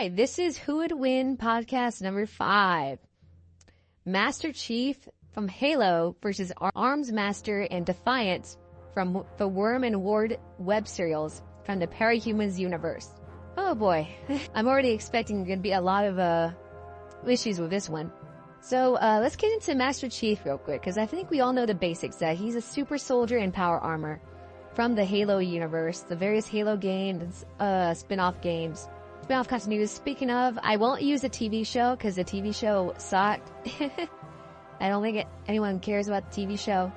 right, this is Who Would Win podcast number 5. Master Chief from Halo versus Armsmaster and Defiant from the Worm and Ward web serials from the Parahumans universe. Oh boy, I'm already expecting there to be a lot of issues with this one. So let's get into Master Chief real quick, because I think we all know the basics, that he's a super soldier in power armor from the Halo universe, the various Halo games, spin-off games. Spin-off continues. Speaking of, I won't use the TV show because the TV show sucked. I don't think anyone cares about the TV show.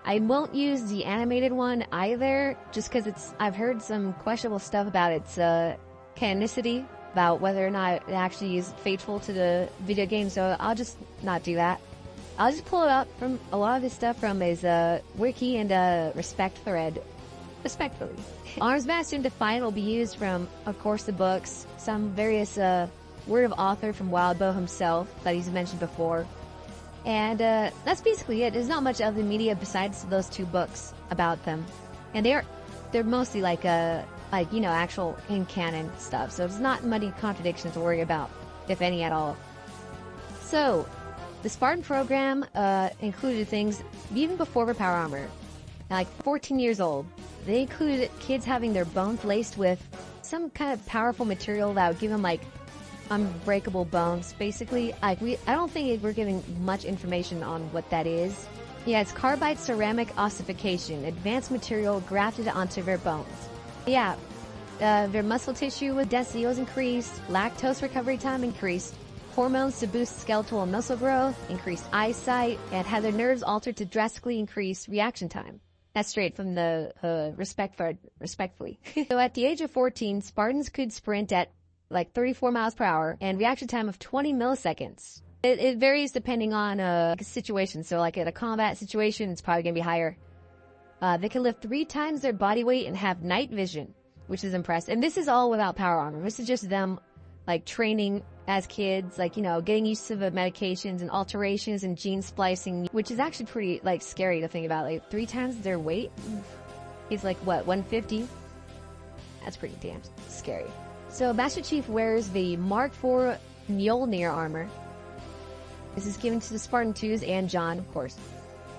I won't use the animated one either, just because I've heard some questionable stuff about its canonicity, about whether or not it actually is faithful to the video game, so I'll just not do that. I'll just pull it up from a lot of his stuff from his wiki and respect thread. Respectfully. Armsmaster and Defiant will be used from, of course, the books, some various word of author from Wildbow himself that he's mentioned before. And that's basically it. There's not much other media besides those 2 books about them. And they're mostly like actual in-canon stuff. So it's not many contradictions to worry about, if any at all. So, the Spartan program included things even before the power armor. Like 14 years old. They included kids having their bones laced with some kind of powerful material that would give them like unbreakable bones. Basically, I don't think we're giving much information on what that is. Yeah, it's carbide ceramic ossification, advanced material grafted onto their bones. Yeah, their muscle tissue with density was increased, lactose recovery time increased, hormones to boost skeletal and muscle growth, increased eyesight, and had their nerves altered to drastically increase reaction time. That's straight from the respectfully. So at the age of 14, Spartans could sprint at like 34 miles per hour and reaction time of 20 milliseconds. It varies depending on situation. So like at a combat situation, it's probably going to be higher. They can lift 3 times their body weight and have night vision, which is impressive. And this is all without power armor. This is just them like training as kids, like, getting used to the medications and alterations and gene splicing, which is actually pretty, like, scary to think about. Like, 3 times their weight? He's like, what, 150? That's pretty damn scary. So, Master Chief wears the Mark IV Mjolnir armor. This is given to the Spartan 2s and John, of course.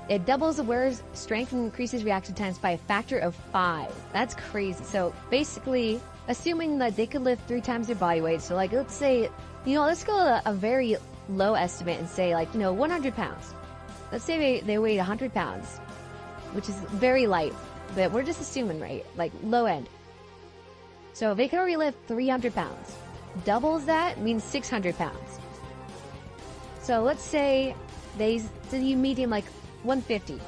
It doubles the wearer's strength and increases reaction times by a factor of 5. That's crazy. So, basically, assuming that they could lift 3 times their body weight, so like, let's say, let's go a very low estimate and say, like, 100 pounds. Let's say they weighed 100 pounds, which is very light, but we're just assuming, right? Like, low end. So they could already lift 300 pounds. Doubles that means 600 pounds. So let's say you medium like 150.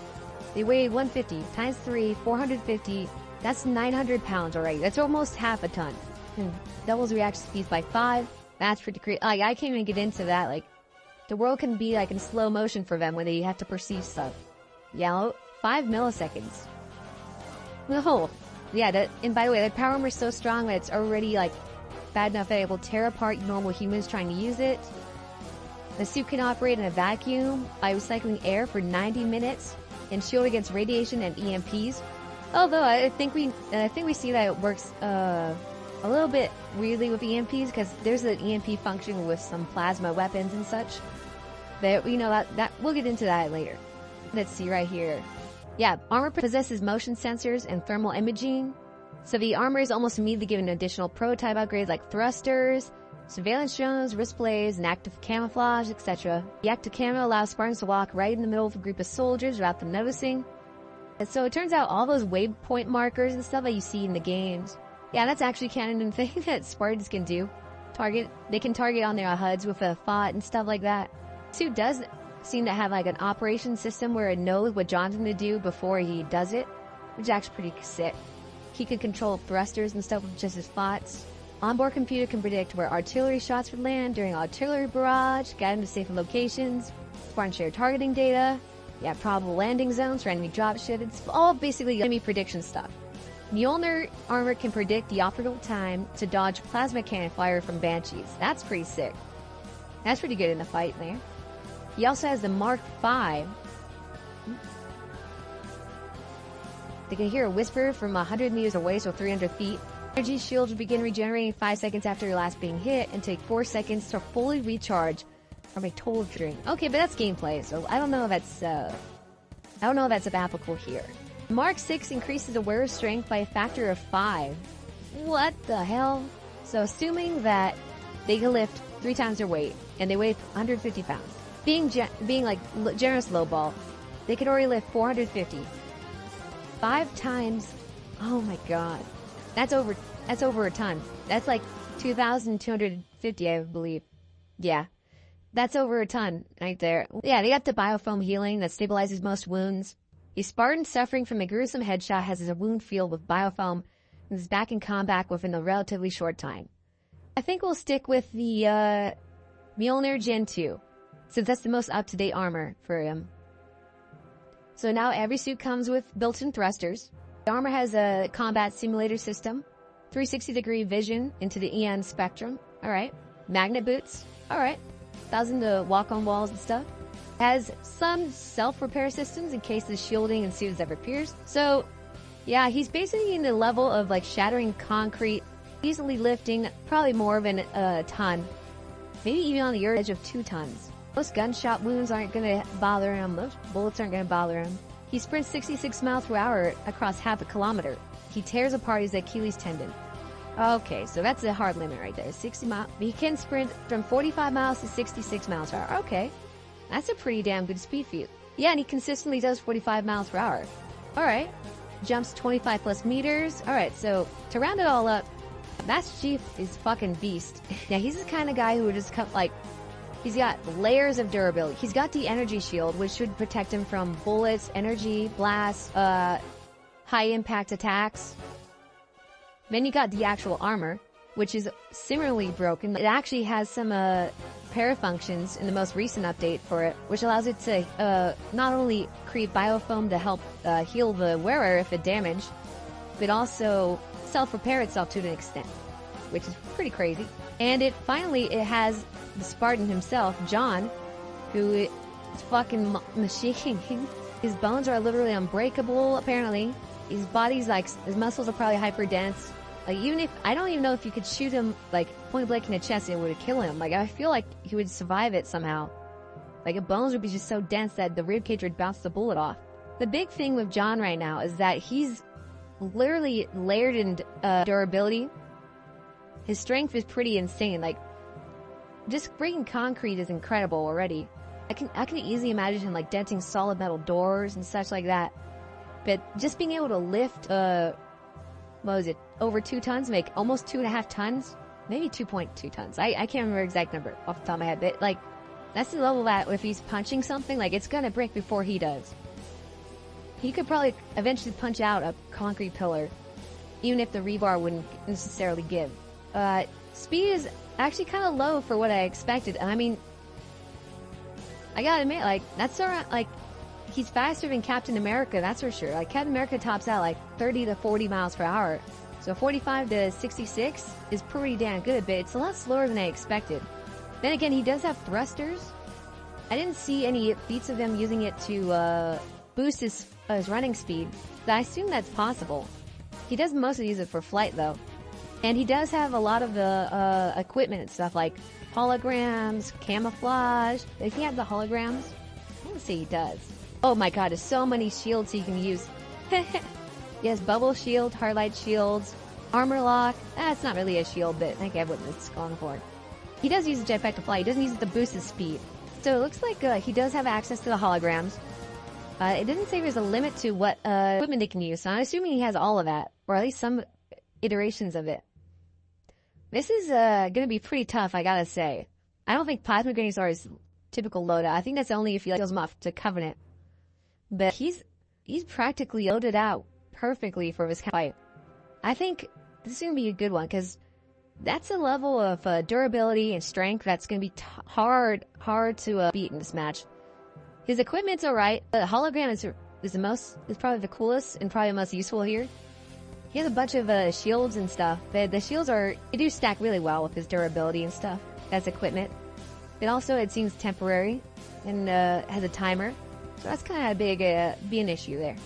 They weighed 150 times 3, 450. That's 900 pounds already. That's almost half a ton. And doubles reaction speeds by 5. That's pretty crazy. Like, I can't even get into that. Like, the world can be like in slow motion for them when they have to perceive stuff. Yeah, 5 milliseconds. No. Yeah, and by the way, the power armor is so strong that it's already like bad enough that it will tear apart normal humans trying to use it. The suit can operate in a vacuum by recycling air for 90 minutes and shield against radiation and EMPs. Although I think we see that it works a little bit weirdly with EMPs, because there's an EMP function with some plasma weapons and such. But that we'll get into that later. Let's see right here. Yeah, armor possesses motion sensors and thermal imaging. So the armor is almost immediately given additional prototype upgrades like thrusters, surveillance drones, wrist blades, and active camouflage, etc. The active camo allows Spartans to walk right in the middle of a group of soldiers without them noticing. And so it turns out all those waypoint markers and stuff that you see in the games, yeah, that's actually canon thing that Spartans can do. They can target on their HUDs with a thought and stuff like that. Suit does seem to have like an operation system where it knows what John's going to do before he does it, which is actually pretty sick. He can control thrusters and stuff with just his thoughts. Onboard computer can predict where artillery shots would land during artillery barrage, guide him to safe locations. Spartan share targeting data. Yeah, probable landing zones for enemy dropship. It's all basically enemy prediction stuff. Mjolnir armor can predict the optimal time to dodge plasma cannon fire from Banshees. That's pretty sick. That's pretty good in the fight there. He also has the Mark V. They can hear a whisper from 100 meters away, so 300 feet. Energy shields will begin regenerating 5 seconds after your last being hit and take 4 seconds to fully recharge from a total drain. Okay, but that's gameplay, so I don't know if that's applicable here. Mark 6 increases the wearer's strength by a factor of 5. What the hell? So assuming that they can lift 3 times their weight and they weigh 150 pounds, being like generous lowball, they could already lift 450. 5 times. Oh my god, that's over a ton. That's like 2,250, I believe. Yeah, that's over a ton right there. Yeah, they got the biofoam healing that stabilizes most wounds. A Spartan suffering from a gruesome headshot has his wound filled with biofoam and is back in combat within a relatively short time. I think we'll stick with the Mjolnir Gen 2, since that's the most up-to-date armor for him. So now every suit comes with built-in thrusters. The armor has a combat simulator system, 360-degree vision into the EN spectrum. Alright. Magnet boots. Alright. Allows him to walk on walls and stuff. Has some self-repair systems in case the shielding and suit is ever pierced. So, yeah, he's basically in the level of like shattering concrete, easily lifting probably more than a ton. Maybe even on the edge of 2 tons. Most gunshot wounds aren't going to bother him. Most bullets aren't going to bother him. He sprints 66 miles per hour across half a kilometer. He tears apart his Achilles tendon. Okay, so that's a hard limit right there. 60 miles. He can sprint from 45 miles to 66 miles per hour. Okay. That's a pretty damn good speed for you. Yeah, and he consistently does 45 miles per hour. Alright. Jumps 25 plus meters. Alright, so to round it all up, Master Chief is fucking beast. Yeah, he's the kind of guy who would just cut like... He's got layers of durability. He's got the energy shield, which should protect him from bullets, energy, blasts, high impact attacks. Then you got the actual armor, which is similarly broken. It actually has some parafunctions in the most recent update for it, which allows it to not only create biofoam to help heal the wearer if it damaged, but also self-repair itself to an extent, which is pretty crazy. And it has the Spartan himself, John, who is fucking machine. His bones are literally unbreakable, apparently. His body's like, his muscles are probably hyper dense. Like, even if, I don't even know if you could shoot him, like, point blank in the chest and it would kill him. Like, I feel like he would survive it somehow. Like, his bones would be just so dense that the ribcage would bounce the bullet off. The big thing with John right now is that he's literally layered in durability. His strength is pretty insane. Like, just breaking concrete is incredible already. I can easily imagine him, like, denting solid metal doors and such like that. But just being able to lift, what was it, over 2 tons, make almost 2.5 tons, maybe 2.2 tons. I can't remember the exact number off the top of my head, but like, that's the level that if he's punching something, like, it's gonna break before he does. He could probably eventually punch out a concrete pillar, even if the rebar wouldn't necessarily give. Speed is actually kind of low for what I expected. I mean, I gotta admit, like, that's around, like, he's faster than Captain America, that's for sure. Like, Captain America tops out like 30 to 40 miles per hour. So 45 to 66 is pretty damn good, but it's a lot slower than I expected. Then again, he does have thrusters. I didn't see any feats of him using it to boost his running speed, but I assume that's possible. He does mostly use it for flight, though. And he does have a lot of the equipment and stuff, like holograms, camouflage. Does he have the holograms? I want to say he does. Oh my god, there's so many shields he can use. He has bubble shield, hardlight shields, armor lock. That's not really a shield, but I get what it's going for. He does use a jetpack to fly. He doesn't use it to boost his speed. So it looks like he does have access to the holograms. It didn't say there's a limit to what equipment they can use, so I'm assuming he has all of that, or at least some iterations of it. This is gonna be pretty tough, I gotta say. I don't think plasma grenades are his typical loadout. I think that's only if he kills him off to Covenant. But he's practically loaded out perfectly for this fight. I think this is gonna be a good one, because that's a level of durability and strength that's gonna be hard to beat in this match. His equipment's alright. The hologram is probably the coolest and probably the most useful here. He has a bunch of shields and stuff, but the shields they do stack really well with his durability and stuff as equipment. But also it seems temporary and has a timer, so that's kind of be an issue there.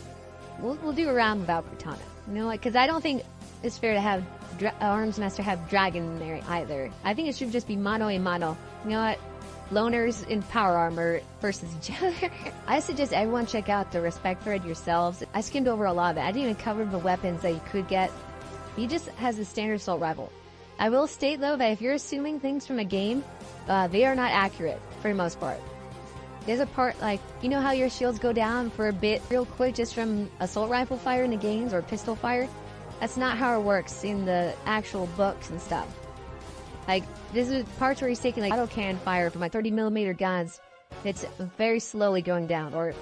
We'll do a round without Cortana, you know, because I don't think it's fair to have Armsmaster have dragon in there either. I think it should just be mano a mano. You know what? Loners in power armor versus each other. I suggest everyone check out the respect thread yourselves. I skimmed over a lot of it. I didn't even cover the weapons that you could get. He just has a standard assault rifle. I will state though that if you're assuming things from a game, they are not accurate for the most part. There's a part like, you know how your shields go down for a bit real quick just from assault rifle fire in the games or pistol fire? That's not how it works in the actual books and stuff. Like, this is parts where he's taking like autocannon fire from like 30mm guns. It's very slowly going down, or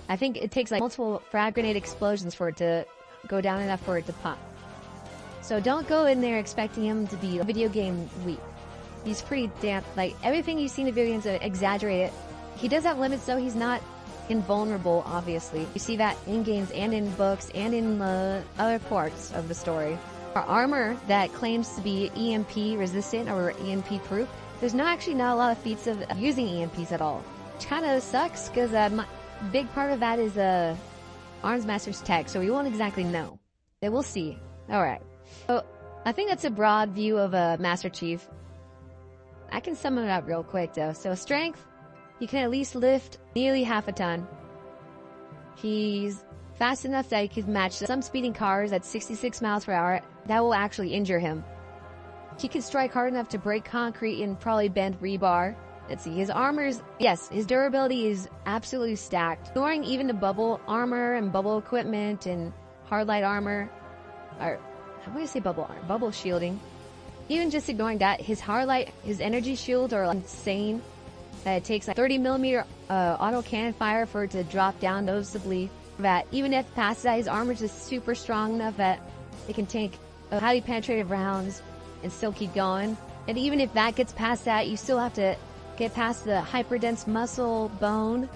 I think it takes like multiple frag grenade explosions for it to go down enough for it to pop. So don't go in there expecting him to be video game weak. He's pretty damn, like everything you've seen in video games are exaggerated. He does have limits though, he's not invulnerable obviously. You see that in games and in books and in other parts of the story. For armor that claims to be EMP resistant or EMP proof, there's actually not a lot of feats of using EMPs at all. Which kind of sucks because a big part of that is Armsmaster's tech, so we won't exactly know. Then we'll see. Alright. So, I think that's a broad view of a Master Chief. I can sum it up real quick though. So strength, he can at least lift nearly half a ton. He's fast enough that he can match some speeding cars at 66 miles per hour. That will actually injure him. He can strike hard enough to break concrete and probably bend rebar. Let's see, his armor's, yes, his durability is absolutely stacked. Ignoring even the bubble armor and bubble equipment and hard light armor, or how do I say bubble armor? Bubble shielding. Even just ignoring that, his hard light, his energy shields are insane. It takes like 30mm auto cannon fire for it to drop down noticeably. That even if past that, his armor is just super strong enough that it can take highly penetrative rounds and still keep going. And even if that gets past that, you still have to get past the hyperdense muscle bone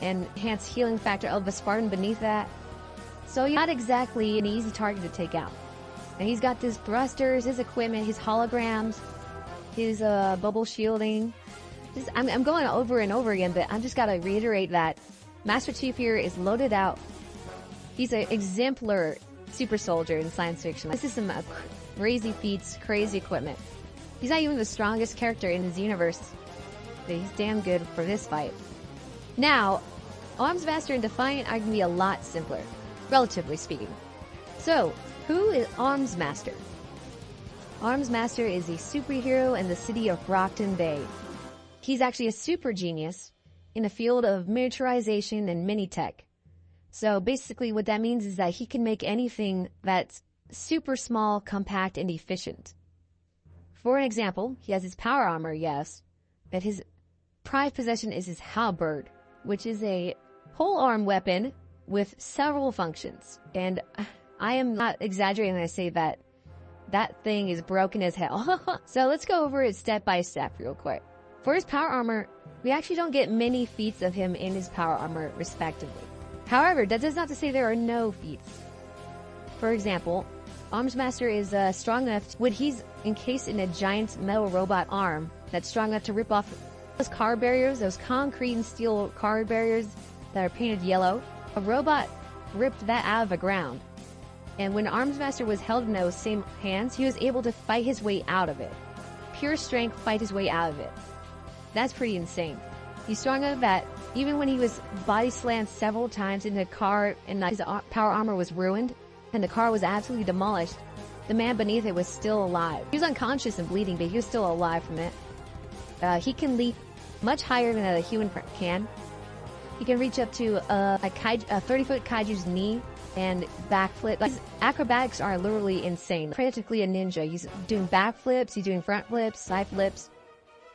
and enhanced healing factor of the Spartan beneath that. So you're not exactly an easy target to take out. And he's got his thrusters, his equipment, his holograms, his bubble shielding. I'm going over and over again, but I'm just gotta reiterate that Master Chief here is loaded out. He's an exemplar super soldier in science fiction. This is some crazy feats, crazy equipment. He's not even the strongest character in his universe, but he's damn good for this fight. Now, Armsmaster and Defiant are going to be a lot simpler, relatively speaking. So, who is Armsmaster? Armsmaster is a superhero in the city of Brockton Bay. He's actually a super genius in the field of miniaturization and mini-tech. So basically what that means is that he can make anything that's super small, compact, and efficient. For an example, he has his power armor, yes, but his prized possession is his halberd, which is a pole-arm weapon with several functions. And I am not exaggerating when I say that that thing is broken as hell. So let's go over it step by step real quick. For his power armor, we actually don't get many feats of him in his power armor, respectively. However, that does not to say there are no feats. For example, Armsmaster is strong enough when he's encased in a giant metal robot arm that's strong enough to rip off those car barriers, those concrete and steel car barriers that are painted yellow. A robot ripped that out of the ground. And when Armsmaster was held in those same hands, he was able to fight his way out of it. Pure strength, fight his way out of it. That's pretty insane. He's strong enough that even when he was body slammed several times in the car and his power armor was ruined and the car was absolutely demolished, the man beneath it was still alive. He was unconscious and bleeding, but he was still alive from it. He can leap much higher than a human can. He can reach up to a 30-foot kaiju's knee and backflip. His acrobatics are literally insane. Practically a ninja. He's doing backflips, he's doing front flips, side flips.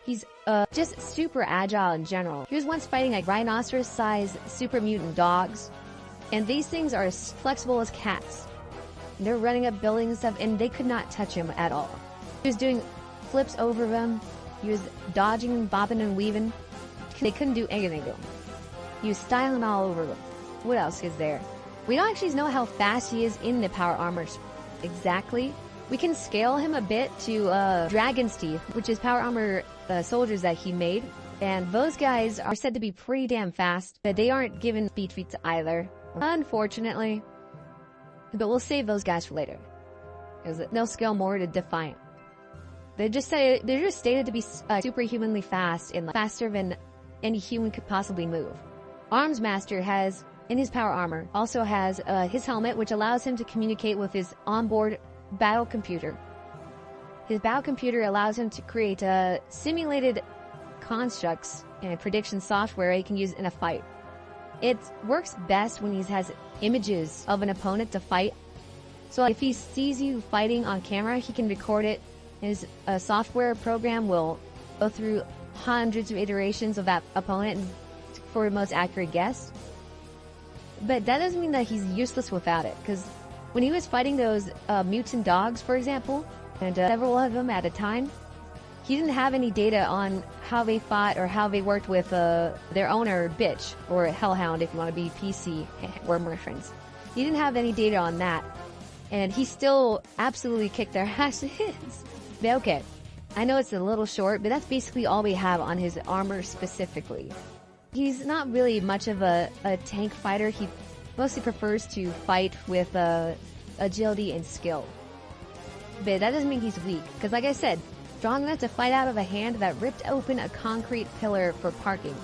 He's just super agile in general. He was once fighting like rhinoceros-sized super mutant dogs. And these things are as flexible as cats. They're running up buildings and stuff, and they could not touch him at all. He was doing flips over them. He was dodging, bobbing, and weaving. They couldn't do anything to him. He was styling all over them. What else is there? We don't actually know how fast he is in the power armors exactly. We can scale him a bit to Dragon's Teeth, which is power armor soldiers that he made. And those guys are said to be pretty damn fast, but they aren't given speed feats either, unfortunately. But we'll save those guys for later. because they'll scale more to Defiant. They're just stated to be superhumanly fast and faster than any human could possibly move. Armsmaster has, in his power armor, also has his helmet, which allows him to communicate with his onboard battle computer. His battle computer allows him to create simulated constructs and prediction software he can use in a fight. It works best when he has images of an opponent to fight. So if he sees you fighting on camera, he can record it. His software program will go through hundreds of iterations of that opponent for the most accurate guess. But that doesn't mean that he's useless without it, because when he was fighting those mutant dogs, for example, and several of them at a time, he didn't have any data on how they fought or how they worked with their owner, Bitch, or Hellhound if you want to be PC or reference. He didn't have any data on that, and he still absolutely kicked their asses. But okay, I know it's a little short, but that's basically all we have on his armor specifically. He's not really much of a tank fighter. He mostly prefers to fight with agility and skill. But that doesn't mean he's weak, because like I said, strong enough to fight out of a hand that ripped open a concrete pillar for parking.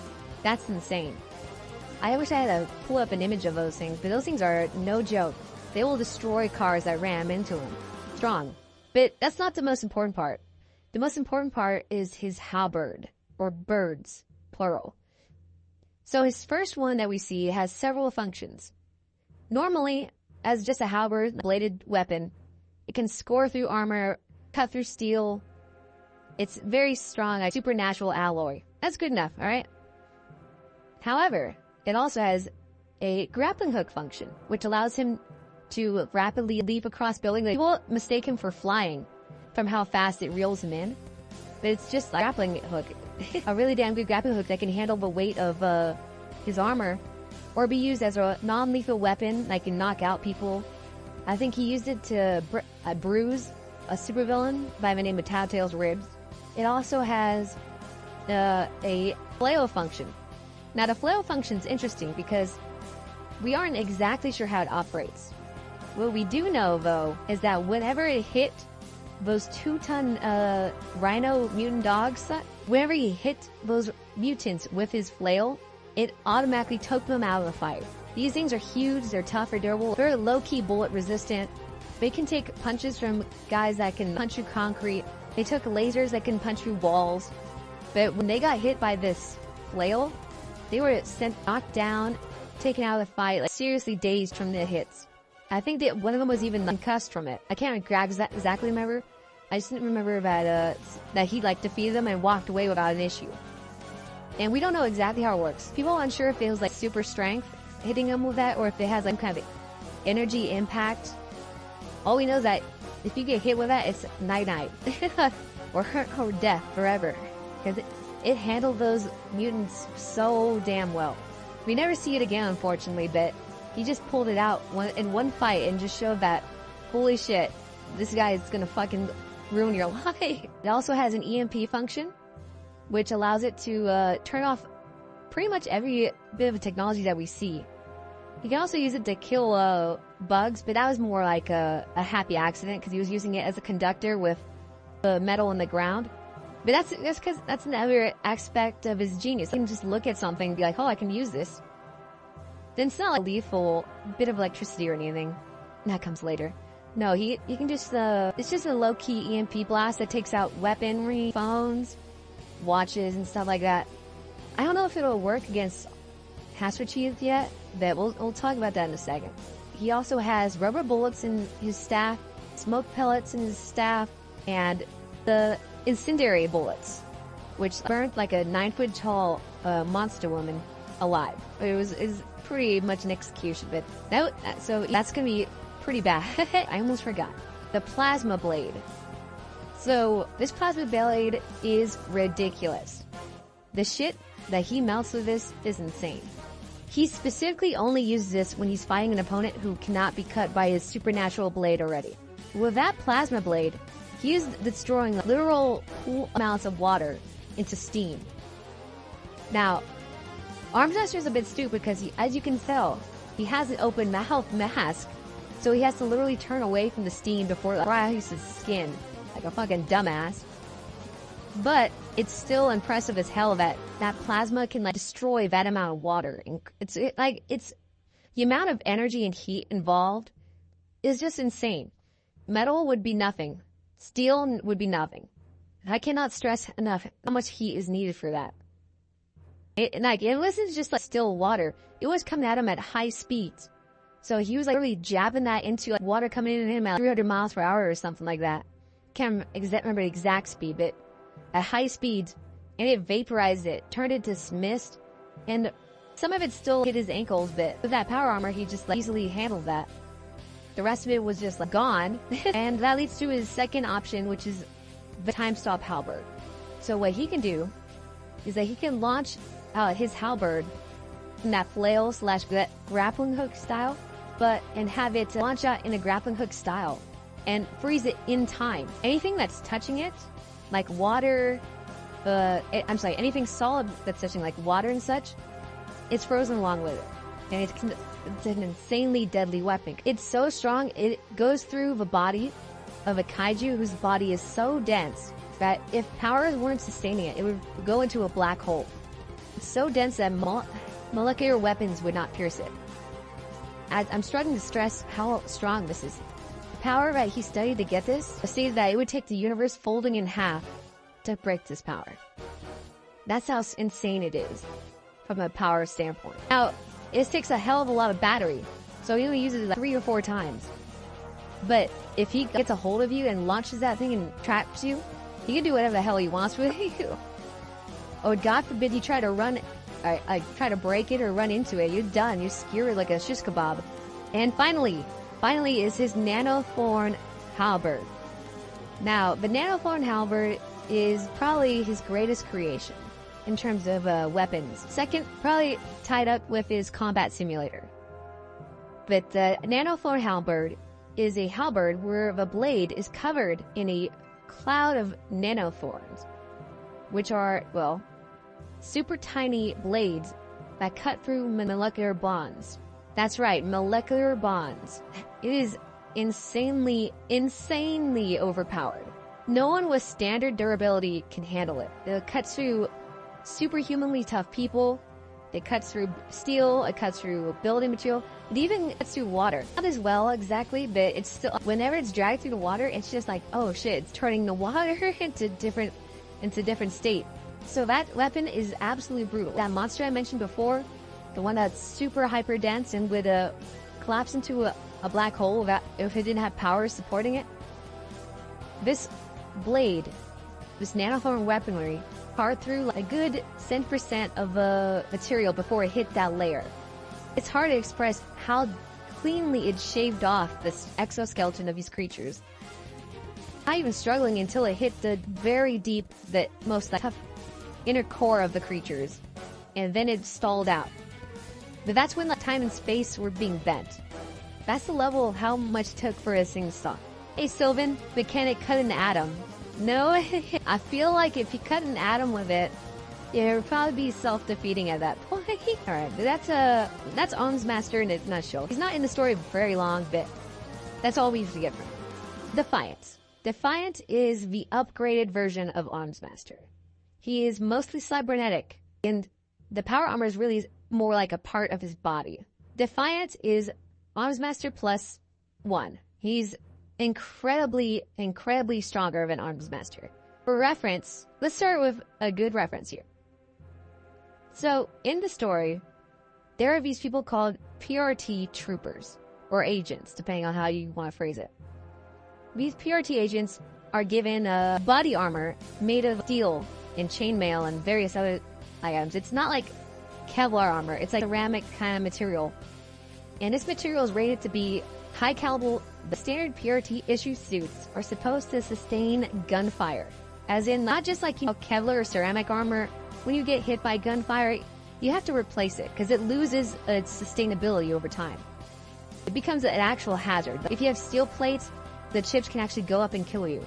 That's insane. I wish I had to pull up an image of those things, but those things are no joke. They will destroy cars that ram into them. Strong. But that's not the most important part. The most important part is his halberd, or birds, plural. So his first one that we see has several functions. Normally, as just a halberd, bladed weapon, it can score through armor, cut through steel. It's very strong, a supernatural alloy. That's good enough, alright? However, it also has a grappling hook function, which allows him to rapidly leap across buildings. People mistake him for flying from how fast it reels him in. But it's just a grappling hook. A really damn good grappling hook that can handle the weight of his armor, or be used as a non-lethal weapon that can knock out people. I think he used it to bruise a supervillain by the name of Tattletale's ribs. It also has a flail function. Now the flail function is interesting because we aren't exactly sure how it operates. What we do know, though, is that whenever it hit those 2-ton rhino mutant dogs, whenever he hit those mutants with his flail, it automatically took them out of the fight. These things are huge, they're tough, they're durable, they're low-key bullet resistant. They can take punches from guys that can punch through concrete. They took lasers that can punch through walls. But when they got hit by this flail, they were knocked down, taken out of the fight, like seriously dazed from the hits. I think that one of them was even concussed from it. I can't exactly remember. I just didn't remember that he defeated them and walked away without an issue. And we don't know exactly how it works. People are unsure if it was like super strength hitting them with that, or if it has like kind of energy impact. All we know is that if you get hit with that, it's night-night. or death forever. Because it handled those mutants so damn well. We never see it again, unfortunately, but he just pulled it out in one fight and just showed that, holy shit, this guy is gonna fucking ruin your life. It also has an EMP function, which allows it to turn off pretty much every bit of technology that we see. You can also use it to kill bugs, but that was more like a happy accident because he was using it as a conductor with the metal in the ground. But that's because that's another aspect of his genius. He can just look at something and be like, oh, I can use this. Then it's not like a lethal bit of electricity or anything. That comes later. No, he can just, it's just a low-key EMP blast that takes out weaponry, phones, watches, and stuff like that. I don't know if it'll work against Master Chief yet, but we'll talk about that in a second. He also has rubber bullets in his staff, smoke pellets in his staff, and the incendiary bullets, which burnt like a 9-foot-tall monster woman alive. It was pretty much an execution, but that's gonna be pretty bad. I almost forgot. The plasma blade. So this plasma blade is ridiculous. The shit that he melts with this is insane. He specifically only uses this when he's fighting an opponent who cannot be cut by his supernatural blade already. With that plasma blade, he is destroying literal cool amounts of water into steam. Now, Armsmaster is a bit stupid because, as you can tell, he has an open mouth mask, So he has to literally turn away from the steam before it dries his skin, like a fucking dumbass. But it's still impressive as hell that that plasma can like destroy that amount of water. And it's the amount of energy and heat involved is just insane. Metal would be nothing. Steel would be nothing. I cannot stress enough how much heat is needed for that. It wasn't just like still water. It was coming at him at high speeds. So he was like really jabbing that into like water coming in at him at 300 miles per hour or something like that. Can't remember the exact speed, but at high speeds, and it vaporized it, turned it to mist, and some of it still hit his ankles, but with that power armor, he just like easily handled that. The rest of it was just like gone, and that leads to his second option, which is the time stop halberd. So what he can do is that he can launch his halberd in that flail / grappling hook style, and have it launch out in a grappling hook style and freeze it in time. Anything that's touching it, like water, anything solid that's touching like water and such, it's frozen along with it. And it's an insanely deadly weapon. It's so strong, it goes through the body of a kaiju whose body is so dense that if powers weren't sustaining it, it would go into a black hole. It's so dense that molecular weapons would not pierce it. I'm struggling to stress how strong this is. The power that he studied to get this stated that it would take the universe folding in half to break this power. That's how insane it is from a power standpoint. Now, it takes a hell of a lot of battery, so he only uses it like 3 or 4 times. But if he gets a hold of you and launches that thing and traps you, he can do whatever the hell he wants with you. Oh, God forbid you try to try to break it or run into it. You're done. You're skewered like a shish kebab. And finally is his nanothorn halberd. Now, the nanothorn halberd is probably his greatest creation in terms of weapons. Second, probably tied up with his combat simulator. But the nanothorn halberd is a halberd where the blade is covered in a cloud of nanothorns, which are, well, super tiny blades that cut through molecular bonds. That's right, molecular bonds. It is insanely overpowered. No one with standard durability can handle it. It cuts through superhumanly tough people. It cuts through steel. It cuts through building material. It even cuts through water. Not as well exactly, but it's still, whenever it's dragged through the water, it's just like, oh shit, it's turning the water into different state. So that weapon is absolutely brutal. That monster I mentioned before, the one that's super hyper dense and would collapse into a black hole if it didn't have power supporting it. This blade, this nanothorn weaponry, carved through like a good 10% of the material before it hit that layer. It's hard to express how cleanly it shaved off this exoskeleton of these creatures. Not even struggling until it hit the very deep, the most tough inner core of the creatures, and then it stalled out. But that's when time and space were being bent. That's the level of how much it took for a thing to stop. Hey Sylvan, but can it cut an atom? No, I feel like if you cut an atom with it, it would probably be self-defeating at that point. Alright, that's Armsmaster in a nutshell. He's not in the story very long, but that's all we have to get from him. Defiant. Defiant is the upgraded version of Armsmaster. He is mostly cybernetic, and the power armor is really more like a part of his body. Defiant is Armsmaster plus 1. He's incredibly stronger than Armsmaster. For reference, let's start with a good reference here. So, in the story, there are these people called PRT troopers, or agents, depending on how you want to phrase it. These PRT agents are given a body armor made of steel and chainmail and various other items. It's not like Kevlar armor, it's like ceramic kind of material. And this material is rated to be high caliber. The standard PRT issue suits are supposed to sustain gunfire. As in, not just like, Kevlar or ceramic armor. When you get hit by gunfire, you have to replace it because it loses its sustainability over time. It becomes an actual hazard. If you have steel plates, the chips can actually go up and kill you.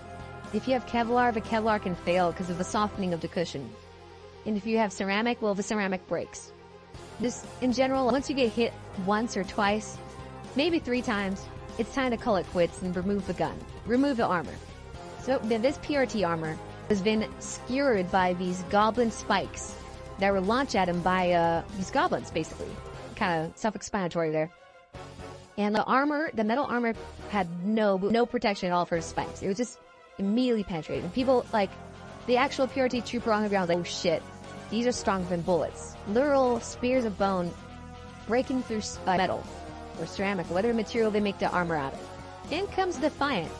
If you have Kevlar, the Kevlar can fail because of the softening of the cushion. And if you have ceramic, well, the ceramic breaks. Just in general, once you get hit once or twice, maybe 3 times, it's time to call it quits and remove the gun. Remove the armor. So then this PRT armor has been skewered by these goblin spikes that were launched at him by these goblins, basically. Kind of self-explanatory there. And the metal armor had no protection at all for spikes. It was just immediately penetrated. And people, like, the actual PRT trooper on the ground was like, oh shit, these are stronger than bullets. Literal spears of bone breaking through metal or ceramic, or whatever material they make the armor out of. In comes Defiant.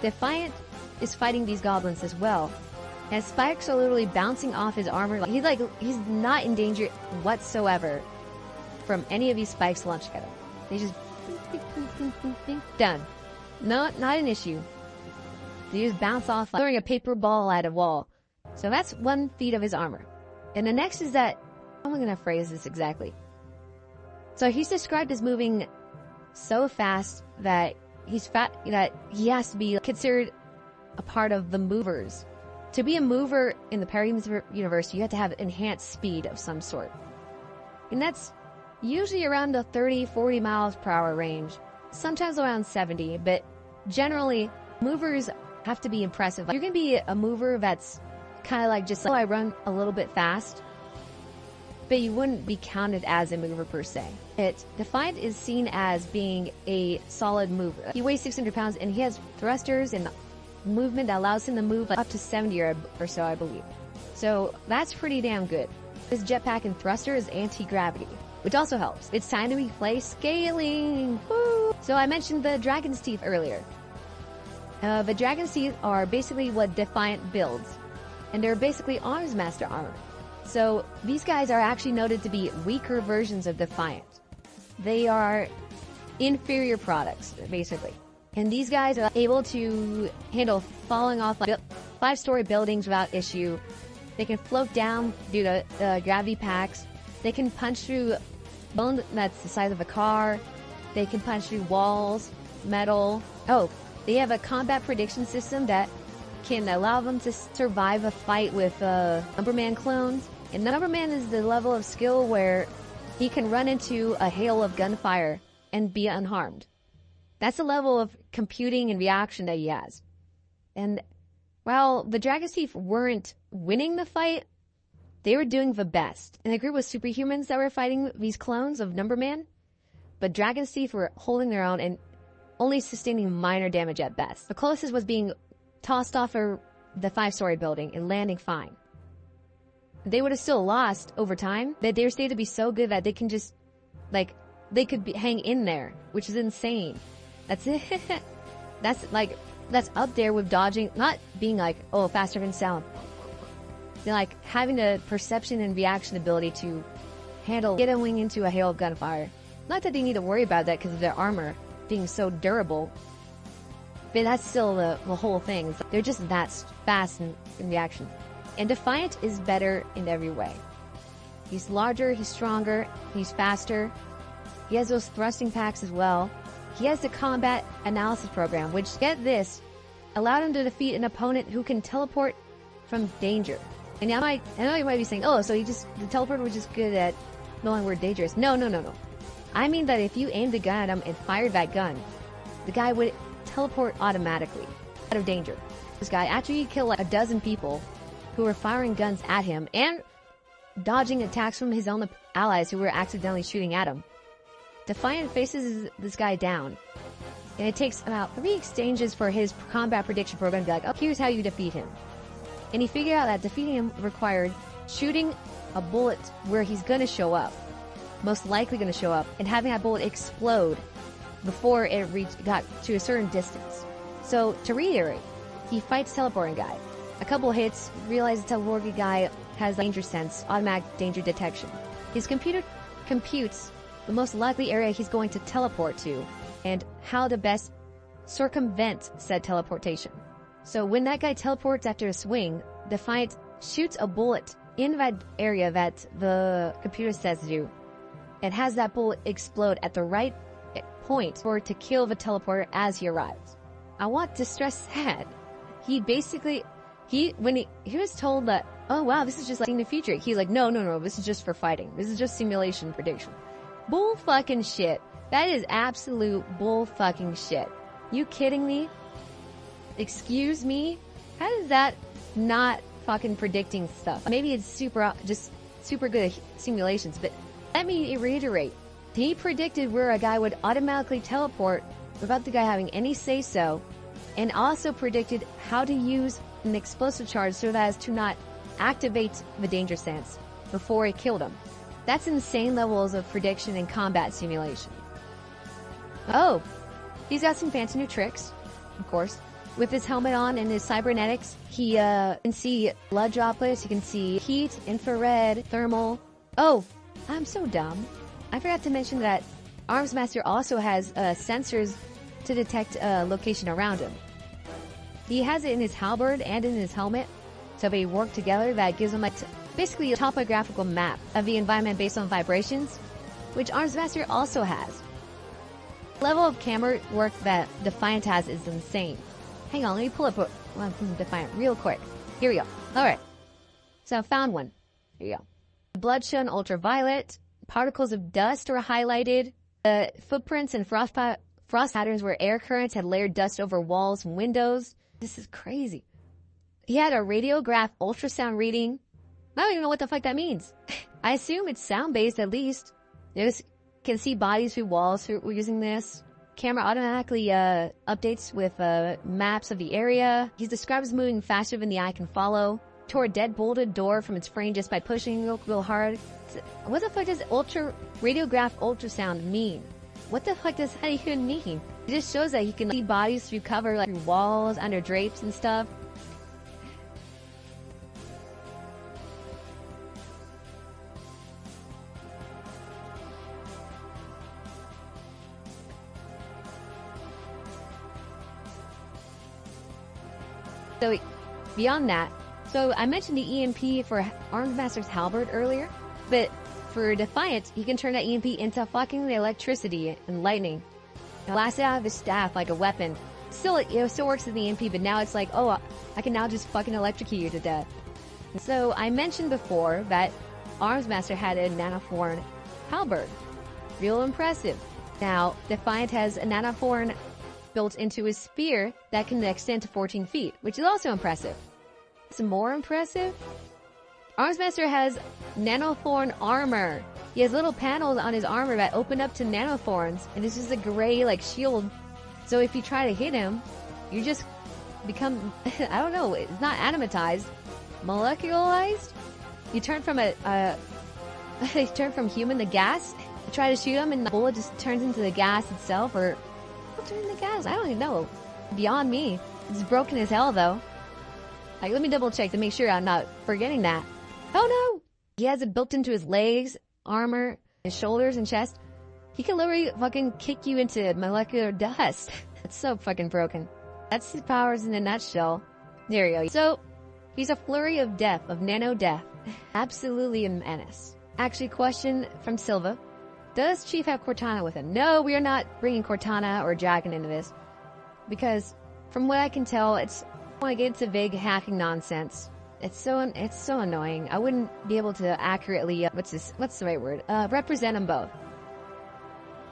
Defiant is fighting these goblins as well. And spikes are literally bouncing off his armor. He's not in danger whatsoever from any of these spikes launched at him. They just done. Not an issue. They just bounce off like throwing a paper ball at a wall. So that's 1 feat of his armor. And the next is that, how am I gonna phrase this exactly? So he's described as moving so fast that that he has to be considered a part of the movers. To be a mover in the Parahumans universe, you have to have enhanced speed of some sort. And that's usually around the 30-40 miles per hour range. Sometimes around 70, but generally, movers have to be impressive. You're gonna be a mover that's kind of like just, I run a little bit fast, but you wouldn't be counted as a mover per se. Defiant is seen as being a solid mover. He weighs 600 pounds and he has thrusters and movement that allows him to move up to 70 or so, I believe. So that's pretty damn good. His jetpack and thruster is anti-gravity, which also helps. It's time to replay scaling. Woo! So I mentioned the Dragon's Teeth earlier. The Dragon's Teeth are basically what Defiant builds, and they're basically Armsmaster armor. So these guys are actually noted to be weaker versions of Defiant. They are inferior products, basically. And these guys are able to handle falling off like 5-story buildings without issue. They can float down due to gravity packs. They can punch through bone that's the size of a car. They can punch through walls, metal. Oh, they have a combat prediction system that can allow them to survive a fight with Numberman clones. And Numberman is the level of skill where he can run into a hail of gunfire and be unharmed. That's the level of computing and reaction that he has. And while the Dragon's Teeth weren't winning the fight, they were doing the best. And the group was superhumans that were fighting these clones of Numberman, but Dragon's Teeth were holding their own and only sustaining minor damage at best. The closest was being tossed off the 5-story building and landing fine. They would have still lost over time, but they were stated to be so good that they can just, like, they could hang in there, which is insane. That's it. That's up there with dodging, not being like, oh, faster than sound. They're like having the perception and reaction ability to get a wing into a hail of gunfire. Not that they need to worry about that because of their armor being so durable, but that's still the whole thing. They're just that fast in reaction. And Defiant is better in every way. He's larger, he's stronger, he's faster. He has those thrusting packs as well. He has the combat analysis program, which, get this, allowed him to defeat an opponent who can teleport from danger. And I know you might be saying, oh, so the teleporter was just good at knowing we're dangerous. No. I mean that if you aimed a gun at him and fired that gun, the guy would teleport automatically out of danger. This guy actually killed like a dozen people who were firing guns at him and dodging attacks from his own allies who were accidentally shooting at him. Defiant faces this guy down, and it takes about 3 exchanges for his combat prediction program to be like, oh, here's how you defeat him. And he figured out that defeating him required shooting a bullet where he's gonna show up, most likely gonna show up, and having that bullet explode before it got to a certain distance. So, to reiterate, he fights teleporting guy. A couple hits, realizes the teleporting guy has danger sense, automatic danger detection. His computer computes the most likely area he's going to teleport to, and how to best circumvent said teleportation. So when that guy teleports after a swing, Defiant shoots a bullet in that area that the computer says to do, and has that bullet explode at the right point for to kill the teleporter as he arrives. I want to stress that when he was told that, oh wow, this is just like in the future, he's like, no, this is just for fighting. This is just simulation prediction. Bull fucking shit. That is absolute bull fucking shit. You kidding me? Excuse me? How is that not fucking predicting stuff? Maybe it's super good at simulations, but let me reiterate. He predicted where a guy would automatically teleport without the guy having any say-so, and also predicted how to use an explosive charge so as to not activate the danger sense before it killed him. That's insane levels of prediction and combat simulation. Oh, he's got some fancy new tricks, of course. With his helmet on and his cybernetics, he can see blood droplets, he can see heat, infrared, thermal. Oh, I'm so dumb. I forgot to mention that Armsmaster also has sensors to detect location around him. He has it in his halberd and in his helmet, so they work together. That gives him basically a topographical map of the environment based on vibrations, which Armsmaster also has. The level of camera work that Defiant has is insane. Hang on, let me pull up one from Defiant real quick. Here we go. Alright. So I found one. Here you go. Bloodshot ultraviolet. Particles of dust are highlighted. Footprints and frost patterns where air currents had layered dust over walls and windows. This is crazy. He had a radiograph ultrasound reading. I don't even know what the fuck that means. I assume it's sound-based at least. You can see bodies through walls through using this. Camera automatically updates with maps of the area. He's described as moving faster than the eye can follow. Tore a dead bolted door from its frame just by pushing real hard. What the fuck does radiograph ultrasound mean? What the fuck does that even mean? It just shows that he can see bodies through cover, like through walls, under drapes and stuff. So, beyond that, so I mentioned the EMP for Armsmaster's halberd earlier, but for Defiant, he can turn that EMP into fucking electricity and lightning. Blast it out of his staff like a weapon. Still, it still works as the EMP, but now it's like, oh, I can now just fucking electrocute you to death. So I mentioned before that Armsmaster had a nanoform halberd. Real impressive. Now, Defiant has a nanoform built into his spear that can extend to 14 feet, which is also impressive. It's more impressive. Armsmaster has nanoform armor. He has little panels on his armor that open up to nanoforms, and this is a gray, shield. So if you try to hit him, you just become, I don't know, it's not animatized, molecularized? You turn from you turn from human to gas, you try to shoot him, and the bullet just turns into the gas itself, or what turns into gas? I don't even know. Beyond me. It's broken as hell, though. Let me double check to make sure I'm not forgetting that. Oh no! He has it built into his legs, armor, his shoulders and chest. He can literally fucking kick you into molecular dust. It's so fucking broken. That's his powers in a nutshell. There you go. So, he's a flurry of death, of nano-death. Absolutely a menace. Actually, question from Silva. Does Chief have Cortana with him? No, we are not bringing Cortana or Dragon into this. Because, from what I can tell, I want to get into vague hacking nonsense. It's so annoying. I wouldn't be able to accurately, what's the right word? Represent them both.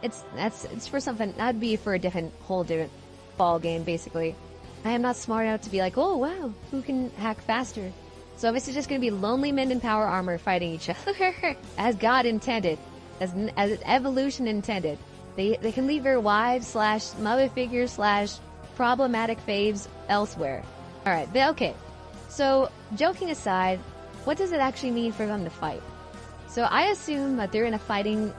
It's for something, that'd be for a whole different ball game, basically. I am not smart enough to be like, oh wow, who can hack faster? So this is just gonna be lonely men in power armor fighting each other, as God intended, as evolution intended. They can leave their wives / mother figures / problematic faves elsewhere. Alright, but okay. So, joking aside, what does it actually mean for them to fight? So I assume that they're in a fighting,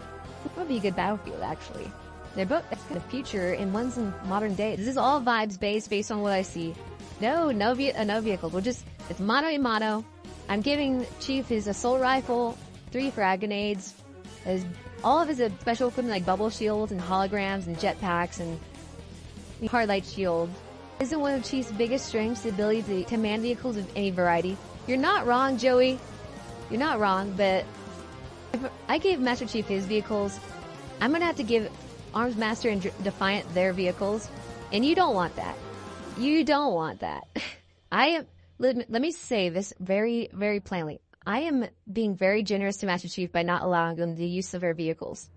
would be a good battlefield actually. They're both in the future and one's in modern day. This is all vibes based on what I see. No vehicles. It's mano a mano. I'm giving Chief his assault rifle, 3 frag grenades, all of his special equipment like bubble shields and holograms and jetpacks and hard light shields. Isn't one of Chief's biggest strengths the ability to man vehicles of any variety? You're not wrong, Joey. You're not wrong, but if I gave Master Chief his vehicles, I'm gonna have to give Armsmaster and Defiant their vehicles, and you don't want that. You don't want that. Let me say this very, very plainly. I am being very generous to Master Chief by not allowing them the use of their vehicles.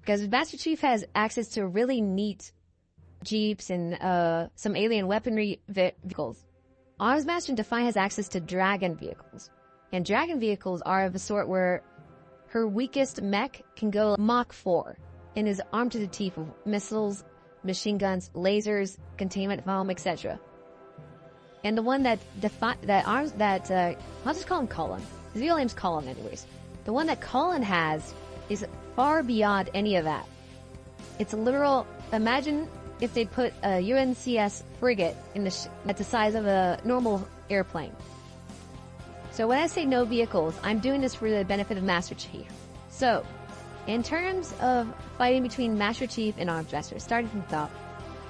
Because Master Chief has access to really neat jeeps and some alien weaponry vehicles. Armsmaster and Defiant has access to dragon vehicles. And dragon vehicles are of a sort where her weakest mech can go Mach 4 and is armed to the teeth with missiles, machine guns, lasers, containment foam, etc. And the one I'll just call him Colin. His real name's Colin anyways. The one that Colin has is far beyond any of that. It's a literal, imagine if they put a UNCS frigate in at the size of a normal airplane. So when I say no vehicles, I'm doing this for the benefit of Master Chief. So, in terms of fighting between Master Chief and Armsmaster, starting from the top,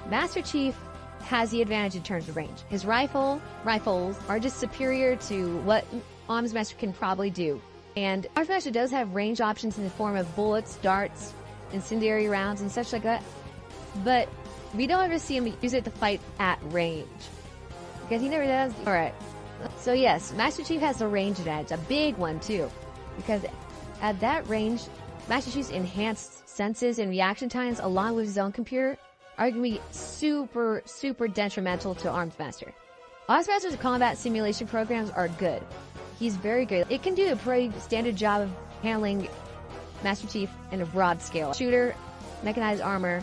Master Chief has the advantage in terms of range. His rifles are just superior to what Armsmaster can probably do. And Armsmaster does have range options in the form of bullets, darts, incendiary rounds, and such like that. But we don't ever see him use it to fight at range. Because he never does. Alright. So yes, Master Chief has a range advantage, a big one too. Because at that range, Master Chief's enhanced senses and reaction times along with his own computer are going to be super, super detrimental to Armsmaster. Armsmaster's combat simulation programs are good. He's very good. It can do a pretty standard job of handling Master Chief in a broad scale. Shooter, mechanized armor,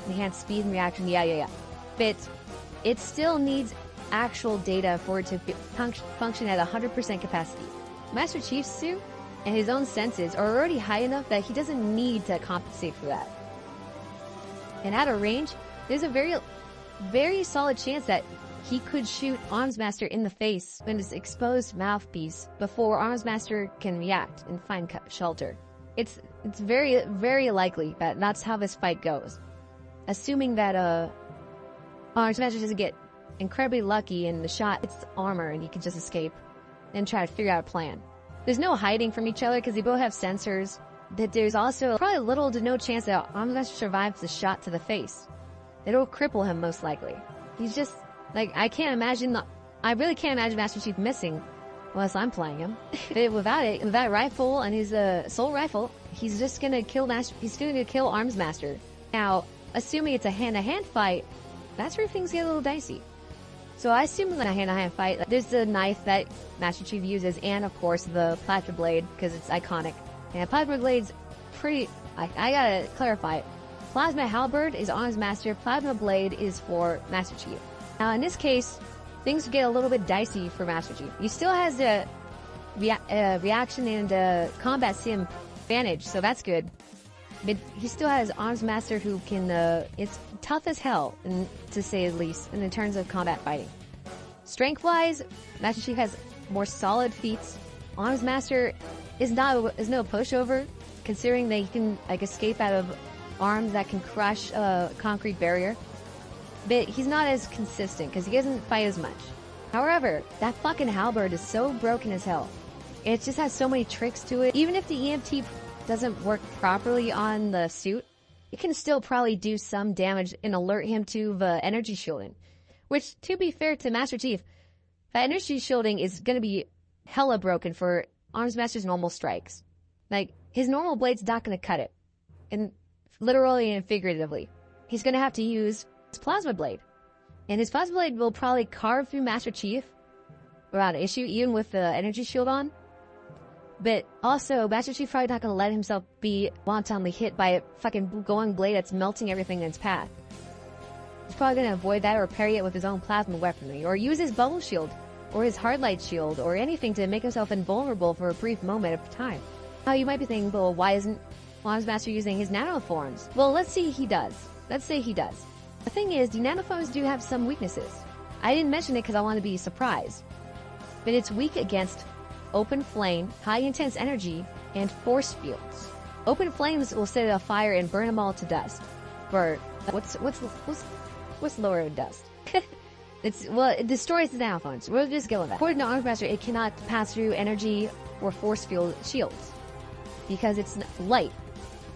enhanced speed and reaction, yeah. But it still needs actual data for it to function at 100% capacity. Master Chief's suit and his own senses are already high enough that he doesn't need to compensate for that. And at a range, there's a very, very solid chance that he could shoot Armsmaster in the face with his exposed mouthpiece before Armsmaster can react and find shelter. It's very, very likely that that's how this fight goes. Assuming that Armsmaster doesn't get incredibly lucky and the shot hits armor and he can just escape and try to figure out a plan. There's no hiding from each other because they both have sensors. That there's also probably little to no chance that Armsmaster survives the shot to the face. It'll cripple him most likely. He's just like, I really can't imagine Master Chief missing unless I'm playing him. But with that rifle and his soul rifle, he's just gonna kill Armsmaster. Now, assuming it's a hand-to-hand fight, that's where things get a little dicey. So I assume in a hand-to-hand fight, there's the knife that Master Chief uses, and of course the plasma blade, because it's iconic. And plasma blade's pretty, I gotta clarify it. Plasma halberd is Armsmaster, plasma blade is for Master Chief. Now in this case, things get a little bit dicey for Master Chief. He still has the reaction and combat sim advantage, so that's good. But he still has Armsmaster who can, it's tough as hell, to say the least, in terms of combat fighting. Strength-wise, Master Chief has more solid feats. Armsmaster is no pushover, considering that he can, escape out of arms that can crush a concrete barrier. But he's not as consistent, because he doesn't fight as much. However, that fucking halberd is so broken as hell. It just has so many tricks to it. Even if the EMT doesn't work properly on the suit, it can still probably do some damage and alert him to the energy shielding. Which, to be fair to Master Chief, that energy shielding is gonna be hella broken for Armsmaster's normal strikes. His normal blade's not gonna cut it. And literally and figuratively. He's gonna have to use his plasma blade. And his plasma blade will probably carve through Master Chief without an issue, even with the energy shield on. But also, Master Chief probably not gonna let himself be wantonly hit by a fucking glowing blade that's melting everything in its path. He's probably gonna avoid that or parry it with his own plasma weaponry, or use his bubble shield, or his hard light shield, or anything to make himself invulnerable for a brief moment of time. Now you might be thinking, well, why isn't Armsmaster using his nanoforms? Well, let's say he does. The thing is, the nanoforms do have some weaknesses. I didn't mention it because I want to be surprised. But it's weak against open flame, high intense energy, and force fields. Open flames will set it afire and burn them all to dust. What's lower than dust? It destroys the nanoforms. We'll just go with that. According to Armsmaster, it cannot pass through energy or force field shields because it's light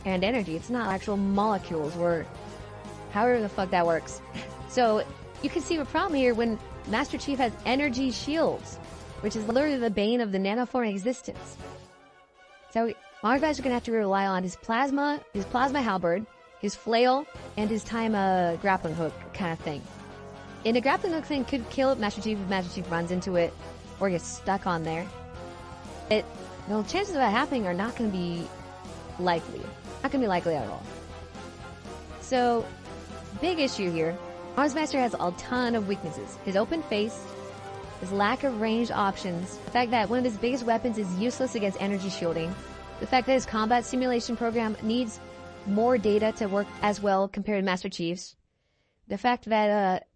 and energy. It's not actual molecules or however the fuck that works. So you can see the problem here when Master Chief has energy shields, which is literally the bane of the nanoform existence. So Armsmaster is going to have to rely on his plasma halberd, his flail, and his time grappling hook kind of thing. And a grappling hook thing could kill Master Chief if Master Chief runs into it or gets stuck on there. The chances of that happening are not going to be likely. Not going to be likely at all. So, big issue here. Armsmaster has a ton of weaknesses. His open face, his lack of ranged options, the fact that one of his biggest weapons is useless against energy shielding, the fact that his combat simulation program needs more data to work as well compared to Master Chief's, the fact that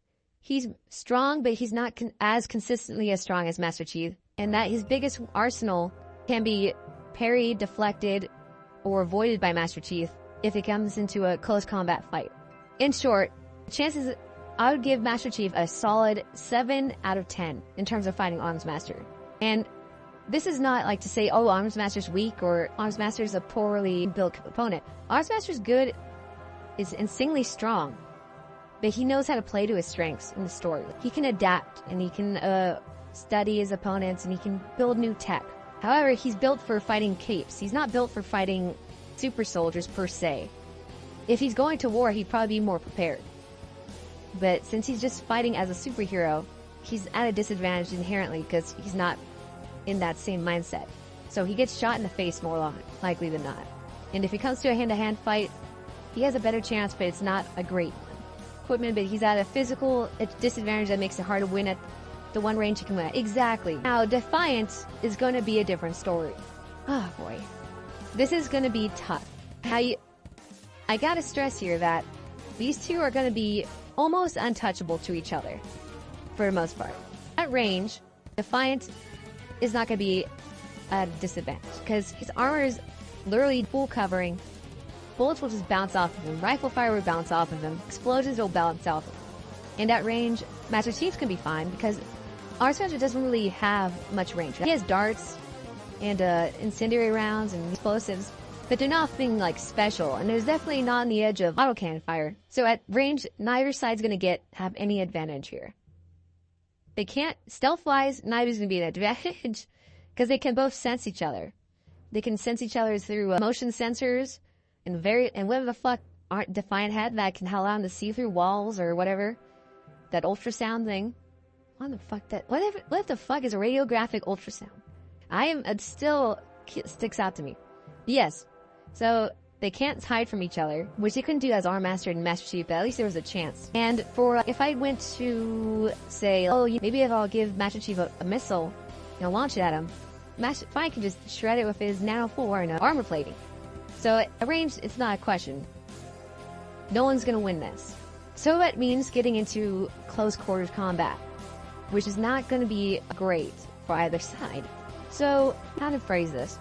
he's strong, but he's not as consistently as strong as Master Chief, and that his biggest arsenal can be parried, deflected, or avoided by Master Chief if it comes into a close combat fight. In short, chances I would give Master Chief a solid 7 out of 10 in terms of fighting Armsmaster. And this is not like to say, oh, Armsmaster's weak or Armsmaster's a poorly built opponent. Armsmaster's good, is insanely strong, but he knows how to play to his strengths in the story. He can adapt and he can study his opponents and he can build new tech. However, he's built for fighting capes. He's not built for fighting super soldiers per se. If he's going to war, he'd probably be more prepared. But since he's just fighting as a superhero, he's at a disadvantage inherently because he's not in that same mindset. So he gets shot in the face more likely than not. And if he comes to a hand-to-hand fight, he has a better chance, but it's not a great one. Equipment, but he's at a physical disadvantage that makes it hard to win at the one range he can win at. Exactly. Now, Defiant is going to be a different story. Oh boy. This is going to be tough. I gotta stress here that these two are going to be almost untouchable to each other, for the most part. At range, Defiant is not going to be at a disadvantage, because his armor is literally full covering. Bullets will just bounce off of him. Rifle fire will bounce off of him. Explosions will bounce off of him. And at range, Master Chief's can be fine, because Armsmaster doesn't really have much range. He has darts and incendiary rounds and explosives, but they're nothing like special, and there's definitely not on the edge of autocannon fire. So at range, neither side's going to have any advantage here. They can't, stealth-wise, neither's going to be an advantage, because they can both sense each other. They can sense each other through motion sensors, and whatever the fuck Defiant had that can allow him to see through walls or whatever. That ultrasound thing. What the fuck is a radiographic ultrasound? It still sticks out to me. Yes. So, they can't hide from each other, which they couldn't do as Armsmaster and Master Chief, but at least there was a chance. And if I went to say, oh, maybe if I'll give Master Chief a missile, launch it at him, Defiant can just shred it with his nano-4 and armor plating. So, at range, it's not a question. No one's gonna win this. So that means getting into close quarters combat, which is not gonna be great for either side. So, how to phrase this?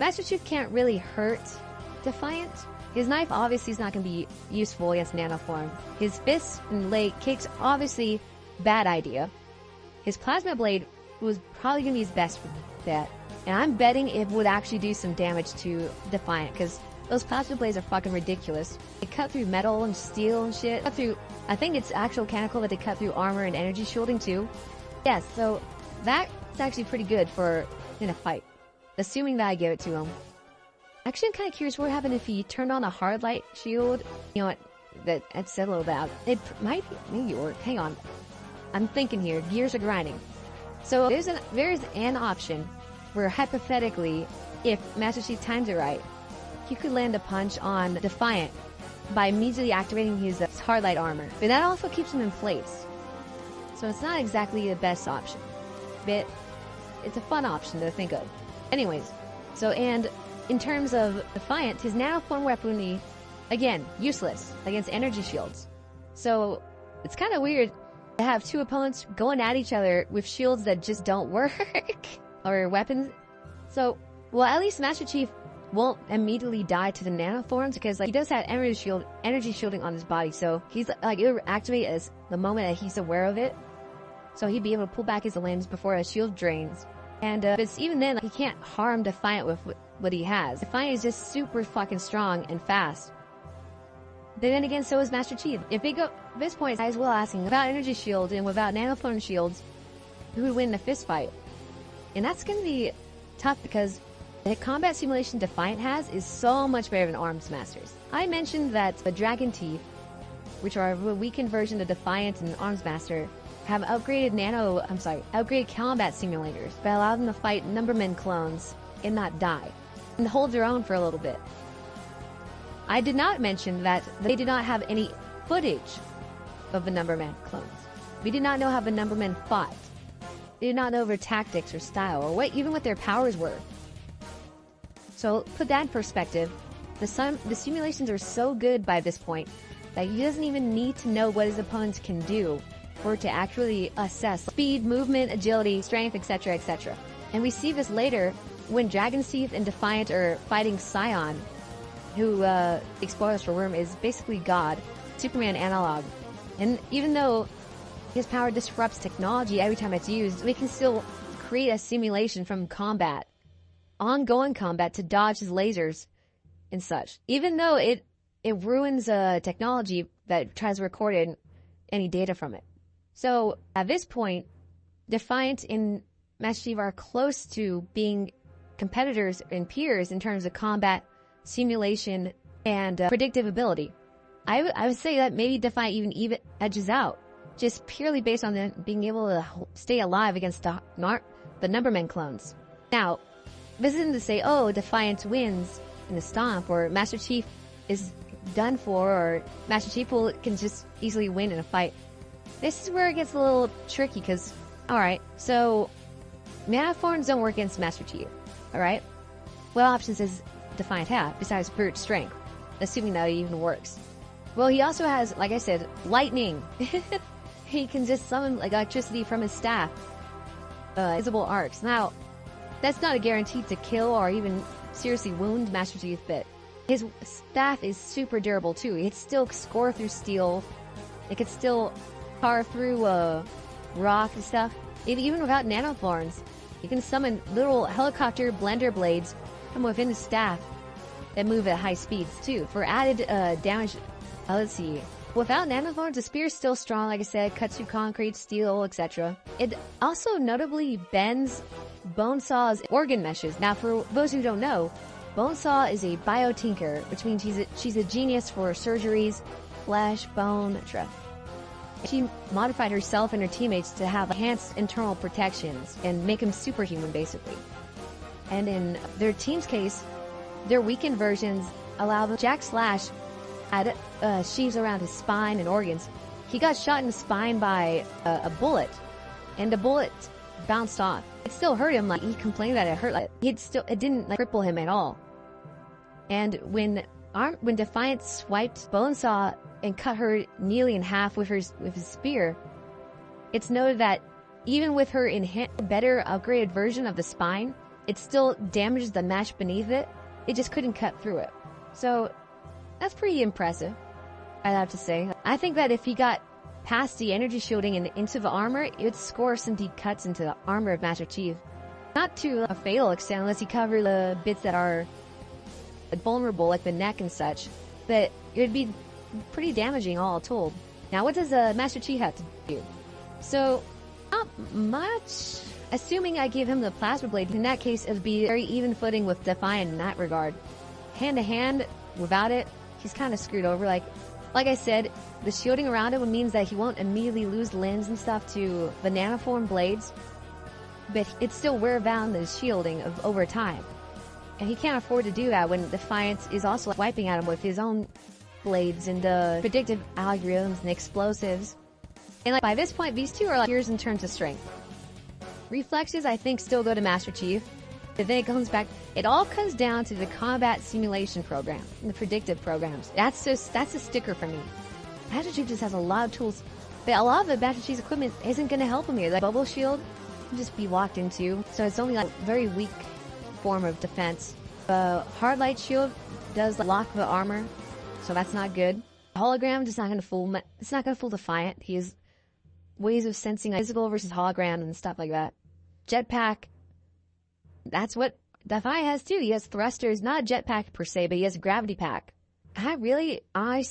Master Chief can't really hurt Defiant. His knife obviously is not going to be useful against nanoform. His fists and leg kicks, obviously, bad idea. His plasma blade was probably going to be his best bet. And I'm betting it would actually do some damage to Defiant, because those plasma blades are fucking ridiculous. They cut through metal and steel and shit. I think it's actual mechanical that they cut through armor and energy shielding too. Yes, so that's actually pretty good in a fight. Assuming that I give it to him. Actually, I'm kind of curious what would happen if he turned on a hard light shield. You know what? That said a little bit. It might maybe work. Hang on. I'm thinking here. Gears are grinding. So there's an option where hypothetically, if Master Chief times it right, he could land a punch on Defiant by immediately activating his hard light armor. But that also keeps him in place. So it's not exactly the best option. But it's a fun option to think of. Anyways, and in terms of Defiant, his nanoform weaponry, again, useless against energy shields. So it's kind of weird to have two opponents going at each other with shields that just don't work, or weapons. So, well, at least Master Chief won't immediately die to the nanoforms, because he does have energy shielding on his body, so he's it will activate as the moment that he's aware of it. So he'd be able to pull back his limbs before a shield drains. And but even then, he can't harm Defiant with what he has. Defiant is just super fucking strong and fast. But then again, so is Master Chief. If they go at this point, I as well asking, without energy shields and without nanoform shields, who would win the fist fight? And that's going to be tough, because The combat simulation Defiant has is so much better than Armsmaster's. I mentioned that the Dragon Teeth, which are a weakened version of Defiant and Armsmaster, have upgraded upgraded combat simulators that allow them to fight Numbermen clones and not die, and hold their own for a little bit. I did not mention that they did not have any footage of the Numbermen clones. We did not know how the Numbermen fought. We did not know their tactics or style, or even what their powers were. So, put that in perspective, the simulations are so good by this point that he doesn't even need to know what his opponents can do for to actually assess speed, movement, agility, strength, etc., etc. And we see this later when Dragon's Teeth and Defiant are fighting Scion, who, spoilers for Worm, is basically God, Superman analog. And even though his power disrupts technology every time it's used, we can still create a simulation from combat, ongoing combat, to dodge his lasers and such. Even though it ruins technology that tries to record any data from it. So at this point, Defiant and Master Chief are close to being competitors and peers in terms of combat, simulation, and predictive ability. I would say that maybe Defiant even edges out, just purely based on them being able to stay alive against the Numbermen clones. Now, this isn't to say, oh, Defiant wins in the stomp, or Master Chief is done for, or Master Chief can just easily win in a fight. This is where it gets a little tricky, because, alright, so Nanoforms don't work against Master Chief, alright? What options does Defiant have, besides brute strength? Assuming that it even works. Well, he also has, like I said, lightning. He can just summon electricity from his staff. Visible arcs. Now, that's not a guarantee to kill or even seriously wound Master Chief, but his staff is super durable too. It can still score through steel. It could still carve through rock and stuff. Even without nanoforms, you can summon little helicopter blender blades from within the staff that move at high speeds too for added damage. Let's see. Without nanoforms, the spear is still strong, like I said, cuts through concrete, steel, etc. It also notably bends Bonesaw's organ meshes. Now, for those who don't know, Bonesaw is a biotinker, which means she's a genius for surgeries, flesh, bone, etc. She modified herself and her teammates to have enhanced internal protections and make them superhuman, basically. And in their team's case, their weakened versions allow Jack Slash had sheaves around his spine and organs. He got shot in the spine by a bullet, and the bullet bounced off. It still hurt him. He complained that it hurt. It didn't cripple him at all. And when Defiant swiped Bonesaw and cut her nearly in half with his spear, it's noted that even with her better upgraded version of the spine, it still damaged the mesh beneath it. It just couldn't cut through it. So that's pretty impressive, I'd have to say. I think that if he got past the energy shielding and into the armor, it would score some deep cuts into the armor of Master Chief. Not to a fatal extent unless he covered the bits that are vulnerable, like the neck and such, but it would be pretty damaging all told. Now, what does Master Chief have to do? So, not much. Assuming I give him the plasma blade, in that case, it would be very even footing with Defiant in that regard. Hand to hand, without it, he's kind of screwed over. Like I said, the shielding around it means that he won't immediately lose limbs and stuff to the nanoform blades, but it's still wear down the shielding over time. And he can't afford to do that when Defiant is also wiping at him with his own blades and predictive algorithms and explosives. And by this point, these two are peers in terms of strength. Reflexes, I think, still go to Master Chief. But then it all comes down to the combat simulation program and the predictive programs. That's a sticker for me. Master Chief just has a lot of tools, but a lot of the Master Chief's equipment isn't going to help him here. The bubble shield can just be walked into, so it's only a very weak form of defense. The hard light shield does lock the armor, so that's not good. The hologram is not going to fool. It's not going to fool Defiant. He has ways of sensing physical versus hologram and stuff like that. Jetpack. That's what Defiant has too. He has thrusters, not a jetpack per se, but he has a gravity pack. I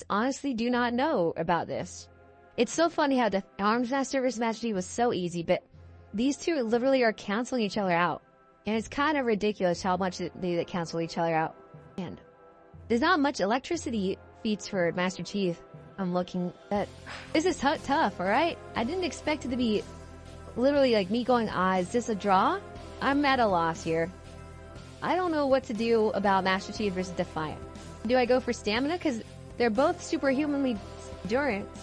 honestly do not know about this. It's so funny how the Armsmaster vs. Master Chief was so easy, but these two literally are canceling each other out. And it's kind of ridiculous how much they cancel each other out. And there's not much electricity feats for Master Chief. I'm looking at... This is tough, alright? I didn't expect it to be literally like me going, is this a draw? I'm at a loss here. I don't know what to do about Master Chief versus Defiant. Do I go for stamina? Because they're both superhumanly endurance.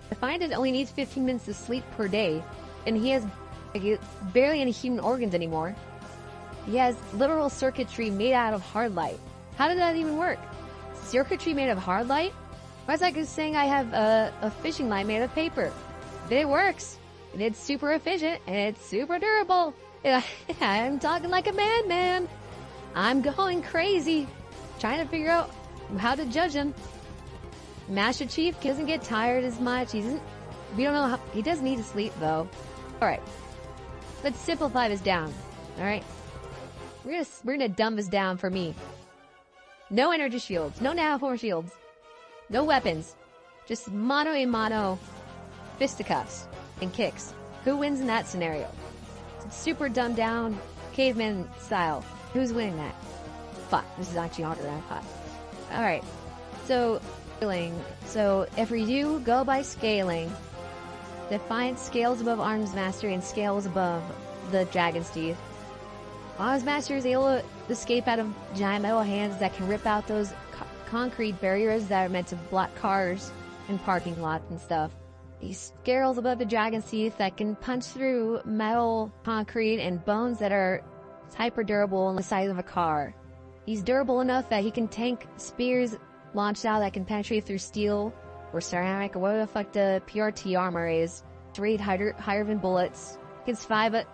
Defiant only needs 15 minutes of sleep per day. And he has like, barely any human organs anymore. He has literal circuitry made out of hard light. How did that even work? Circuitry made of hard light? Why is that like saying I have a fishing line made of paper? But it works. And it's super efficient. And it's super durable. I'm talking like a madman. I'm going crazy. Trying to figure out how to judge him. Master Chief doesn't get tired as much. We don't know how... He does need to sleep, though. Alright. Let's simplify this down. Alright? We're gonna dumb this down for me. No energy shields. No nanoform shields. No weapons. Just mano-a-mano fisticuffs and kicks. Who wins in that scenario? Super dumbed down, caveman style. Who's winning that? Fuck, this is actually harder than I thought. Alright. So, scaling. So, if we do go by scaling, Defiant scales above Armsmaster and scales above the Dragon's Teeth. Armsmaster is able to escape out of giant metal hands that can rip out those concrete barriers that are meant to block cars and parking lots and stuff. He scales above the Dragon's Teeth that can punch through metal, concrete, and bones that are hyper durable on the size of a car. He's durable enough that he can tank spears launched out that can penetrate through steel or ceramic or whatever the fuck the PRT armor is. To rate higher than bullets. He can survive it.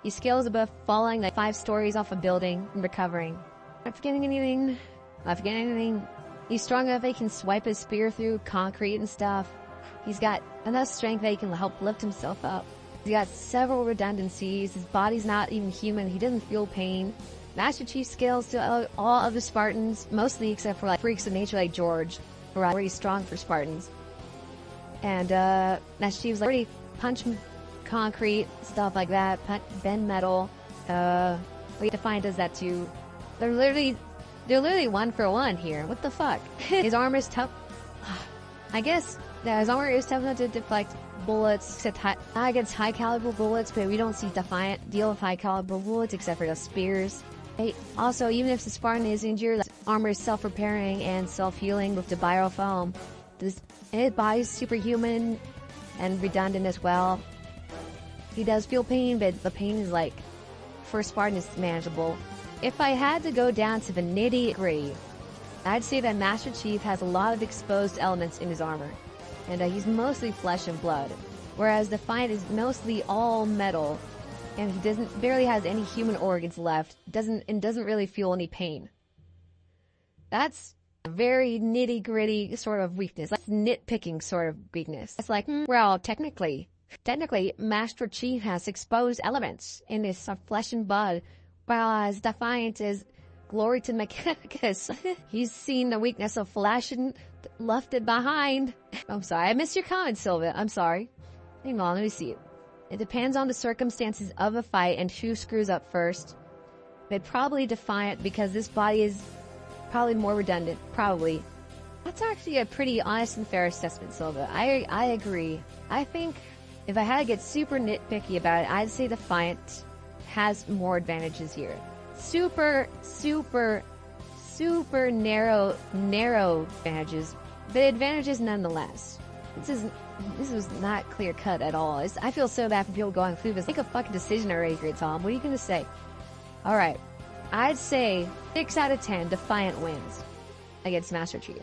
He scales above falling like 5 stories off a building and recovering. Not forgetting anything. Not forgetting anything. He's strong enough that he can swipe his spear through concrete and stuff. He's got enough strength that he can help lift himself up. He's got several redundancies. His body's not even human. He doesn't feel pain. Master Chief scales to all of the Spartans, mostly except for like freaks of nature like George, who are already strong for Spartans. And Master Chief's like already punch concrete, stuff like that, bend metal. Defiant does that too. They're literally 1 for 1 here. What the fuck? His armor is tough. I guess his armor is tough enough to deflect bullets, except against high caliber bullets, but we don't see Defiant deal with high caliber bullets except for the spears. Also, even if the Spartan is injured, the armor is self-repairing and self-healing with the biofoam. His body's superhuman and redundant as well. He does feel pain, but the pain is like, for Spartan, is manageable. If I had to go down to the nitty-gritty, I'd say that Master Chief has a lot of exposed elements in his armor, and he's mostly flesh and blood, whereas Defiant is mostly all metal, and he barely has any human organs left, doesn't really feel any pain. That's a very nitty-gritty sort of weakness. That's nitpicking sort of weakness. It's like, well, technically, Master Chief has exposed elements in his flesh and blood, whereas Defiant is glory to Mechanicus. He's seen the weakness of flesh and left it behind. I'm sorry, I missed your comment, Sylvia. I'm sorry. Hang on, let me see it. It depends on the circumstances of a fight and who screws up first. But probably Defiant because this body is probably more redundant. Probably. That's actually a pretty honest and fair assessment, Sylvia. I agree. I think if I had to get super nitpicky about it, I'd say Defiant has more advantages here. Super narrow advantages, but advantages nonetheless. This was not clear cut at all. I feel so bad for people going through this. Make a fucking decision already here, Tom. What are you gonna say? Alright. I'd say 6 out of 10 Defiant wins against Master Chief.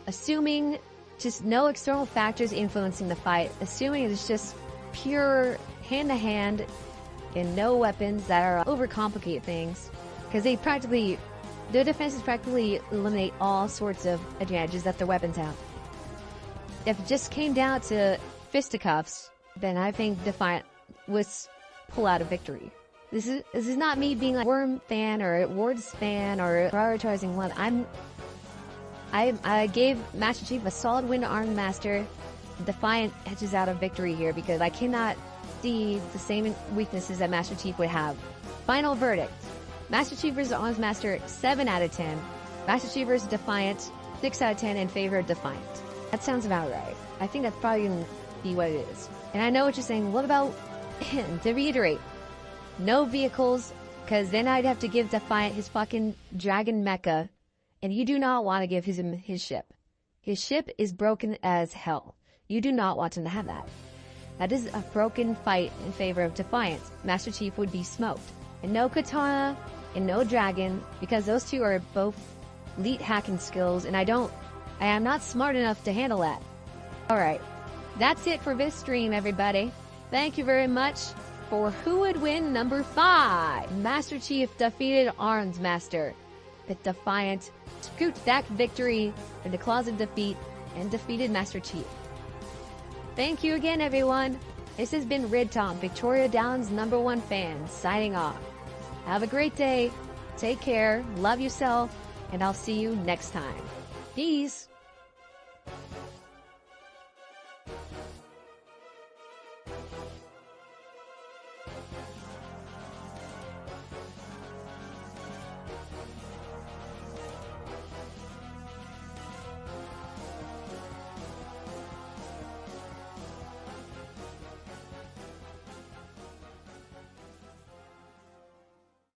Assuming just no external factors influencing the fight. Assuming it's just pure hand-to-hand and no weapons that are overcomplicate things. Because their defenses practically eliminate all sorts of advantages that their weapons have. If it just came down to fisticuffs, then I think Defiant would pull out a victory. This is not me being like a Worm fan or a Ward's fan or prioritizing one. I gave Master Chief a solid win to Armsmaster. Defiant edges out a victory here because I cannot see the same weaknesses that Master Chief would have. Final verdict. Master Chief versus Armsmaster, 7 out of 10. Master Chief versus Defiant, 6 out of 10 in favor of Defiant. That sounds about right. I think that's probably going to be what it is. And I know what you're saying. What about, to reiterate, no vehicles, because then I'd have to give Defiant his fucking dragon mecha, and you do not want to give him his ship. His ship is broken as hell. You do not want him to have that. That is a broken fight in favor of Defiant. Master Chief would be smoked. And no katana, and no dragon, because those two are both elite hacking skills, and I am not smart enough to handle that. Alright, that's it for this stream, everybody. Thank you very much for Who Would Win number 5. Master Chief defeated Armsmaster, but Defiant scooped that victory in the claws of defeat and defeated Master Chief. Thank you again, everyone. This has been Rid Tom, Victoria Downs' #1 fan, signing off. Have a great day. Take care. Love yourself. And I'll see you next time. Peace.